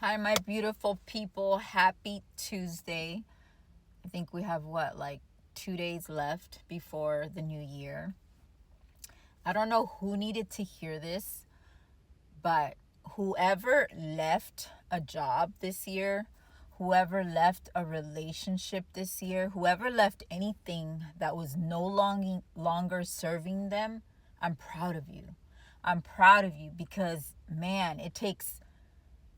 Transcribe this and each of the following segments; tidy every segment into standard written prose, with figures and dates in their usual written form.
Hi, my beautiful people. Happy Tuesday. I think we have like 2 days left before the new year. I don't know who needed to hear this, but whoever left a job this year, whoever left a relationship this year, whoever left anything that was no longer serving them, I'm proud of you. I'm proud of you because, man, it takes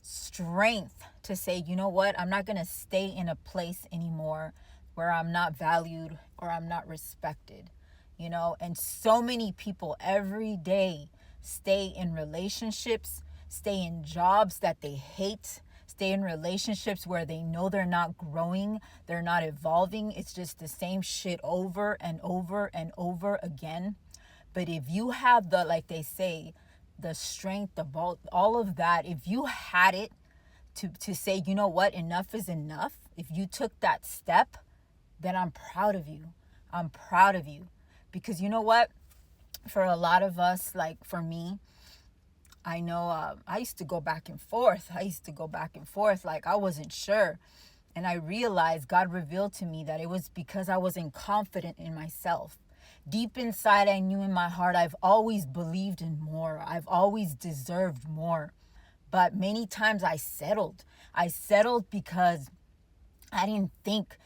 strength to say, you know what, I'm not going to stay in a place anymore where I'm not valued or I'm not respected. And so many people every day stay in relationships, stay in jobs that they hate, stay in relationships where they know they're not growing, they're not evolving. It's just the same shit over and over and over again. But if you have like they say, the strength, all of that, if you had it to say, you know what, enough is enough, if you took that step, then I'm proud of you. I'm proud of you. Because you know what? For a lot of us, like for me, I know I used to go back and forth. Like I wasn't sure. And I realized God revealed to me that it was because I wasn't confident in myself. Deep inside, I knew in my heart, I've always believed in more. I've always deserved more. But many times I settled. I settled because I didn't think,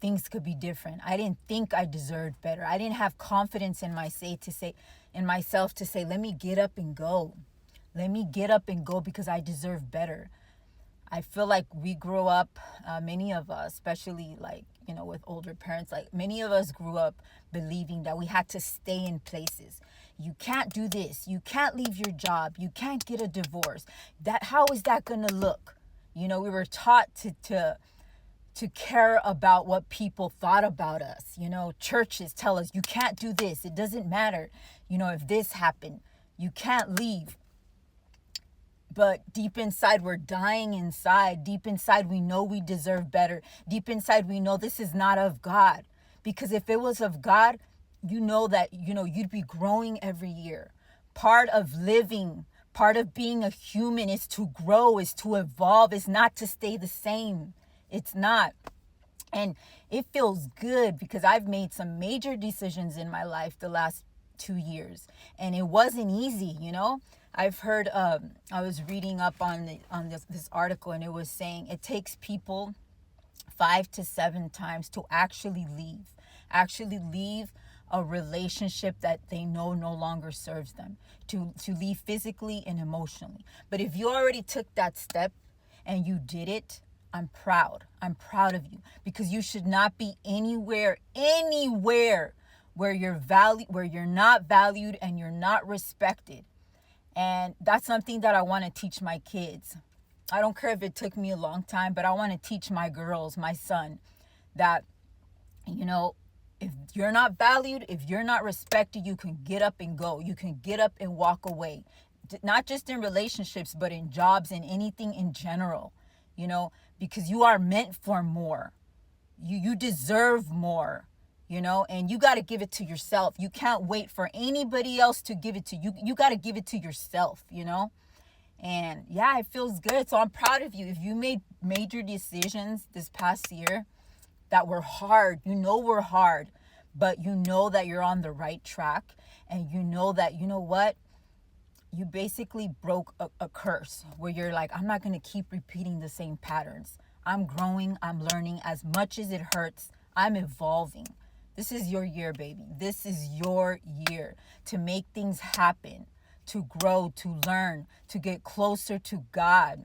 things could be different. I didn't think I deserved better. I didn't have confidence in myself to say, let me get up and go. Let me get up and go because I deserve better. I feel like we grew up, many of us, especially with older parents, like many of us grew up believing that we had to stay in places. You can't do this. You can't leave your job. You can't get a divorce. How is that going to look? We were taught to care about what people thought about us. Churches tell us you can't do this. It doesn't matter. If this happened, you can't leave. But deep inside, we're dying inside. Deep inside, we know we deserve better. Deep inside, we know this is not of God. Because if it was of God, you'd be growing every year. Part of living, part of being a human is to grow, is to evolve, is not to stay the same. It's not. And it feels good because I've made some major decisions in my life the last 2 years, and it wasn't easy. I've heard, I was reading up on this article, and it was saying it takes people 5 to 7 times to actually leave a relationship that they know no longer serves them, to leave physically and emotionally. But if you already took that step and you did it, I'm proud of you, because you should not be anywhere where you're not valued and you're not respected. And that's something that I want to teach my kids. I don't care if it took me a long time, but I want to teach my girls, my son, that, if you're not valued, if you're not respected, you can get up and go. You can get up and walk away. Not just in relationships, but in jobs and anything in general, because you are meant for more. You deserve more. And you got to give it to yourself. You can't wait for anybody else to give it to you. You got to give it to yourself, And yeah, it feels good. So I'm proud of you. If you made major decisions this past year that were hard, were hard, but that you're on the right track, and that, what? You basically broke a curse where you're like, I'm not going to keep repeating the same patterns. I'm growing, I'm learning. As much as it hurts, I'm evolving. This is your year, baby. This is your year to make things happen, to grow, to learn, to get closer to God.